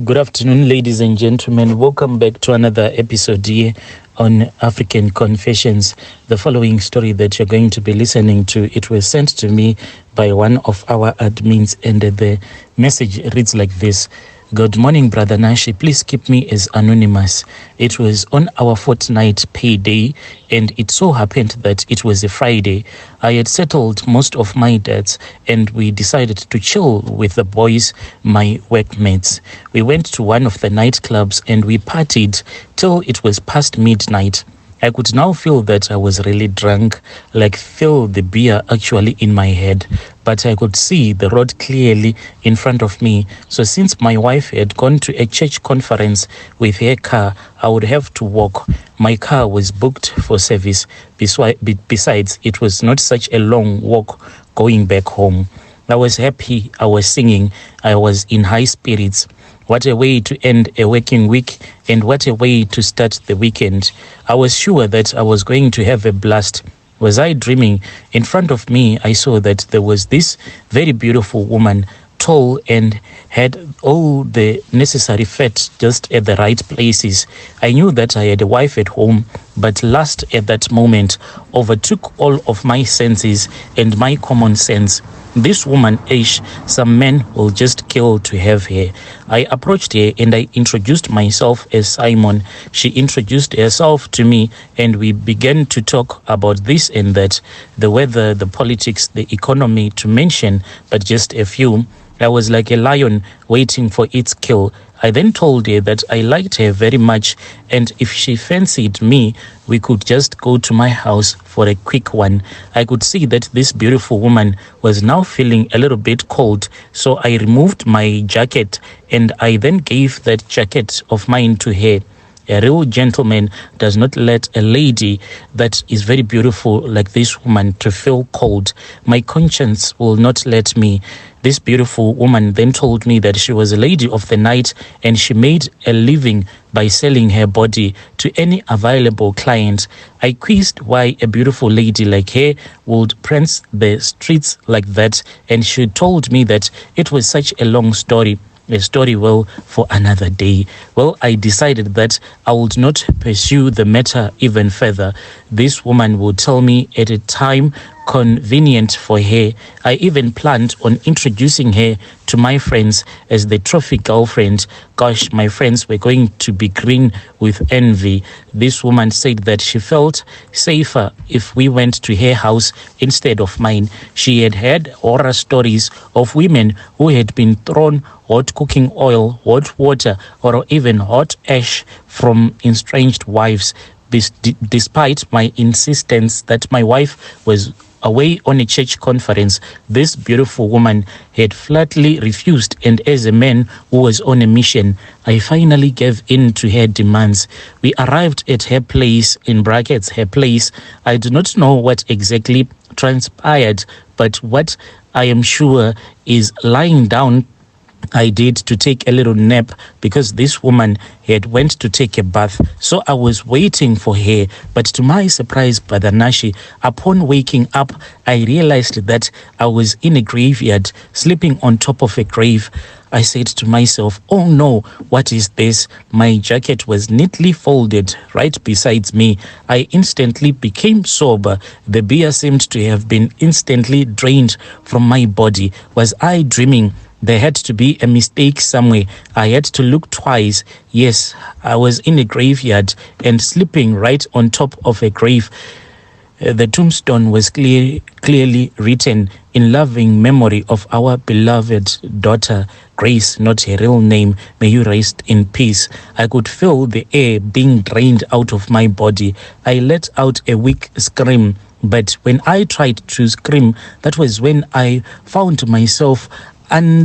Good afternoon, ladies and gentlemen. Welcome back to another episode here on African Confessions. The following story that you're going to be listening to, it was sent to me by one of our admins, and the message reads like this. Good morning, Brother Nashi. Please keep me as anonymous. It was on our fortnight payday, and it so happened that it was a Friday. I had settled most of my debts, and we decided to chill with the boys, my workmates. We went to one of the nightclubs, and we partied till it was past midnight. I could now feel that I was really drunk, like feel the beer actually in my head, but I could see the road clearly in front of me. So since my wife had gone to a church conference with her car, I would have to walk. My car was booked for service. Besides, it was not such a long walk going back home. I was happy, I was singing, I was in high spirits. What a way to end a working week, and what a way to start the weekend. I was sure that I was going to have a blast. Was I dreaming? In front of me, I saw that there was this very beautiful woman, tall and had all the necessary fat just at the right places. I knew that I had a wife at home, but lust at that moment overtook all of my senses and my common sense. This woman, Aish, some men will just kill to have her. I approached her and I introduced myself as Simon. She introduced herself to me, and we began to talk about this and that, the weather, the politics, the economy, to mention but just a few. I was like a lion waiting for its kill. I then told her that I liked her very much, and if she fancied me, we could just go to my house for a quick one. I could see that this beautiful woman was now feeling a little bit cold, so I removed my jacket, and I then gave that jacket of mine to her. A real gentleman does not let a lady that is very beautiful like this woman to feel cold. My conscience will not let me. This beautiful woman then told me that she was a lady of the night, and she made a living by selling her body to any available client. I quizzed why a beautiful lady like her would prance the streets like that, and she told me that it was such a long story. A story well for another day. Well, I decided that I would not pursue the matter even further. This woman would tell me at a time convenient for her. I even planned on introducing her to my friends as the trophy girlfriend. Gosh, my friends were going to be green with envy. This woman said that she felt safer if we went to her house instead of mine. She had heard horror stories of women who had been thrown hot cooking oil, hot water, or even hot ash from estranged wives. Despite my insistence that my wife was away on a church conference, this beautiful woman had flatly refused, and as a man who was on a mission, I finally gave in to her demands. We arrived at her place, in brackets, her place. I do not know what exactly transpired, but what I am sure is lying down I did to take a little nap, because this woman had went to take a bath. So I was waiting for her, but to my surprise, Brother Nashi, upon waking up, I realized that I was in a graveyard, sleeping on top of a grave. I said to myself, oh no, what is this? My jacket was neatly folded right beside me. I instantly became sober. The beer seemed to have been instantly drained from my body. Was I dreaming? There had to be a mistake somewhere. I had to look twice. Yes, I was in a graveyard and sleeping right on top of a grave. The tombstone was clearly written, in loving memory of our beloved daughter, Grace, not her real name. May you rest in peace. I could feel the air being drained out of my body. I let out a weak scream. But when I tried to scream, that was when I found myself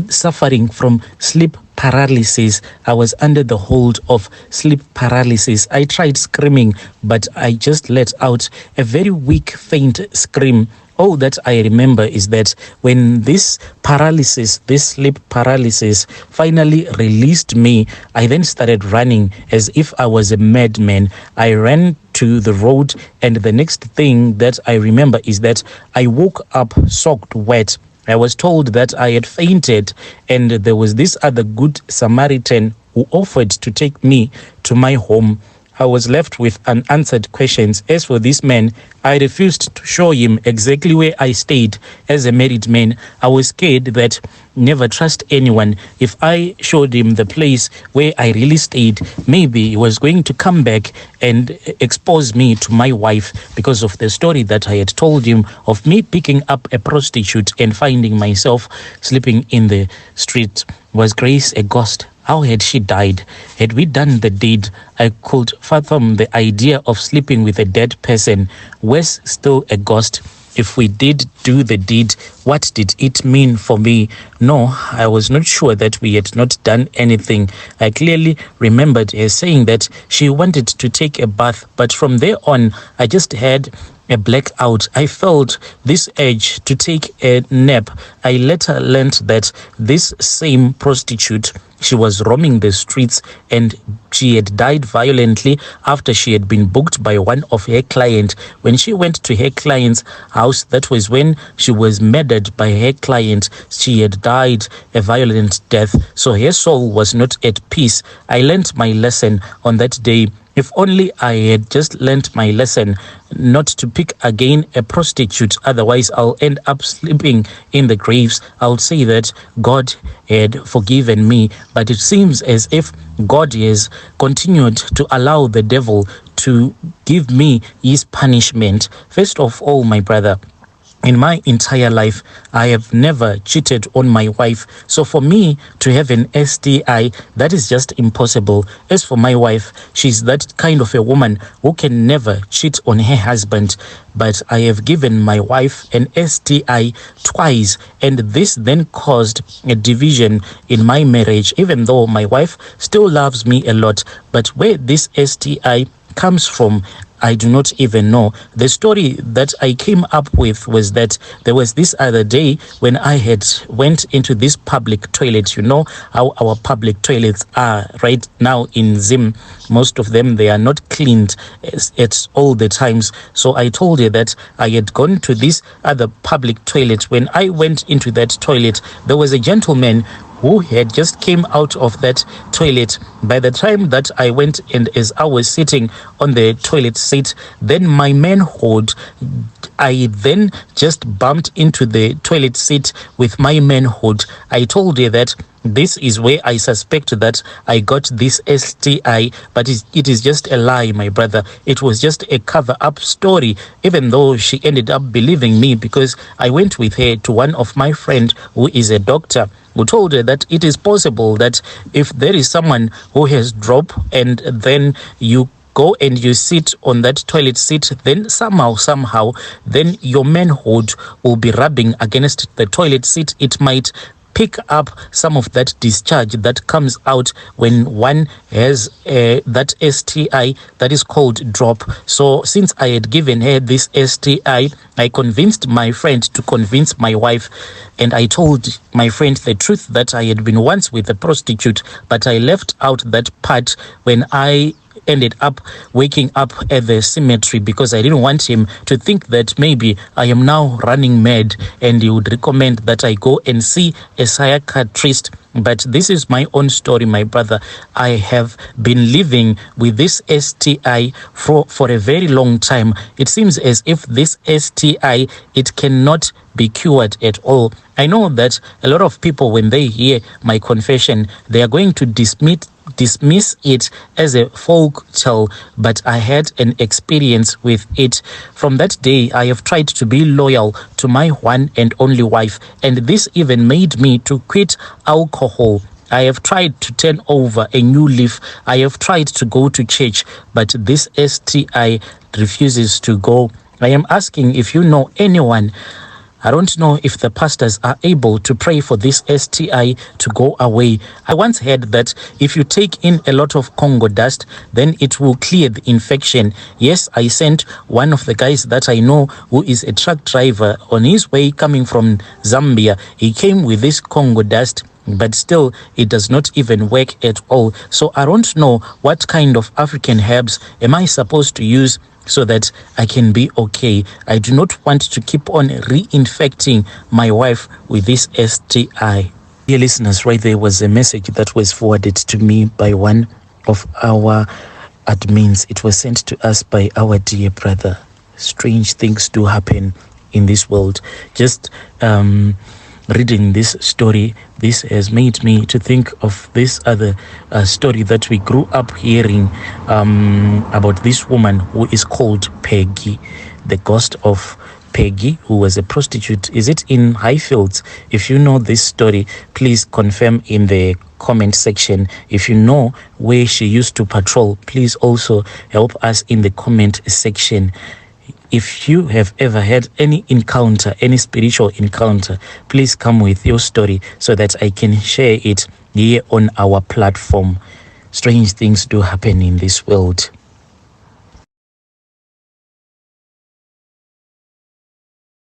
suffering from sleep paralysis. I was under the hold of sleep paralysis. I tried screaming, but I just let out a very weak, faint scream. All that I remember is that when this sleep paralysis finally released me, I then started running as if I was a madman. I ran to the road, and the next thing that I remember is that I woke up soaked wet. I was told that I had fainted, and there was this other good Samaritan who offered to take me to my home. I was left with unanswered questions. As for this man, I refused to show him exactly where I stayed as a married man. I was scared that never trust anyone. If I showed him the place where I really stayed, maybe he was going to come back and expose me to my wife because of the story that I had told him of me picking up a prostitute and finding myself sleeping in the street. Was Grace a ghost? How had she died? Had we done the deed? I could fathom the idea of sleeping with a dead person. Worse still, a ghost. If we did do the deed, what did it mean for me? No, I was not sure that we had not done anything. I clearly remembered her saying that she wanted to take a bath, but from there on, I just had a blackout. I felt this urge to take a nap. I later learned that this same prostitute, she was roaming the streets and she had died violently after she had been booked by one of her clients. When she went to her client's house, that was when she was murdered by her client. She had died a violent death, so her soul was not at peace. I learned my lesson on that day. If only I had just learnt my lesson not to pick again a prostitute, otherwise I'll end up sleeping in the graves. I'll say that God had forgiven me, but it seems as if God has continued to allow the devil to give me his punishment. First of all, my brother, in my entire life, I have never cheated on my wife. So for me to have an STI, that is just impossible. As for my wife, she's that kind of a woman who can never cheat on her husband. But I have given my wife an STI twice, and this then caused a division in my marriage, even though my wife still loves me a lot. But where this STI comes from, I do not even know. The story that I came up with was that there was this other day when I had went into this public toilet. You know how our public toilets are right now in Zim. Most of them, they are not cleaned at all the times. So I told her that I had gone to this other public toilet. When I went into that toilet, there was a gentleman who had just came out of that toilet. By the time that I went and as I was sitting on the toilet seat, then my manhood, I then just bumped into the toilet seat with my manhood. I told her that this is where I suspect that I got this STI, but it is just a lie, my brother. It was just a cover-up story, even though she ended up believing me because I went with her to one of my friends who is a doctor, who told her that it is possible that if there is someone who has drop and then you go and you sit on that toilet seat, then somehow, then your manhood will be rubbing against the toilet seat. It might pick up some of that discharge that comes out when one has that STI that is called drop. So since I had given her this STI, I convinced my friend to convince my wife, and I told my friend the truth that I had been once with a prostitute, but I left out that part when I ended up waking up at the cemetery because I didn't want him to think that maybe I am now running mad and he would recommend that I go and see a psychiatrist. But this is my own story, my brother. I have been living with this STI for a very long time. It seems as if this STI, it cannot be cured at all. I know that a lot of people, when they hear my confession, they are going to dismiss it as a folk tale, but I had an experience with it. From that day, I have tried to be loyal to my one and only wife, and this even made me to quit alcohol. I have tried to turn over a new leaf. I have tried to go to church, but this STI refuses to go. I am asking if you know anyone. I don't know if the pastors are able to pray for this STI to go away. I once heard that if you take in a lot of Congo dust, then it will clear the infection. Yes, I sent one of the guys that I know who is a truck driver on his way coming from Zambia. He came with this Congo dust, but still it does not even work at all. So I don't know what kind of African herbs am I supposed to use so that I can be okay. I do not want to keep on reinfecting my wife with this STI. Dear listeners, right there was a message that was forwarded to me by one of our admins. It was sent to us by our dear brother. Strange things do happen in this world. Just reading this story, this has made me to think of this other story that we grew up hearing about this woman who is called Peggy, the ghost of Peggy, who was a prostitute. Is it in Highfields? If you know this story, please confirm in the comment section. If you know where she used to patrol, please also help us in the comment section. If you have ever had any encounter, any spiritual encounter, please come with your story so that I can share it here on our platform. Strange things do happen in this world.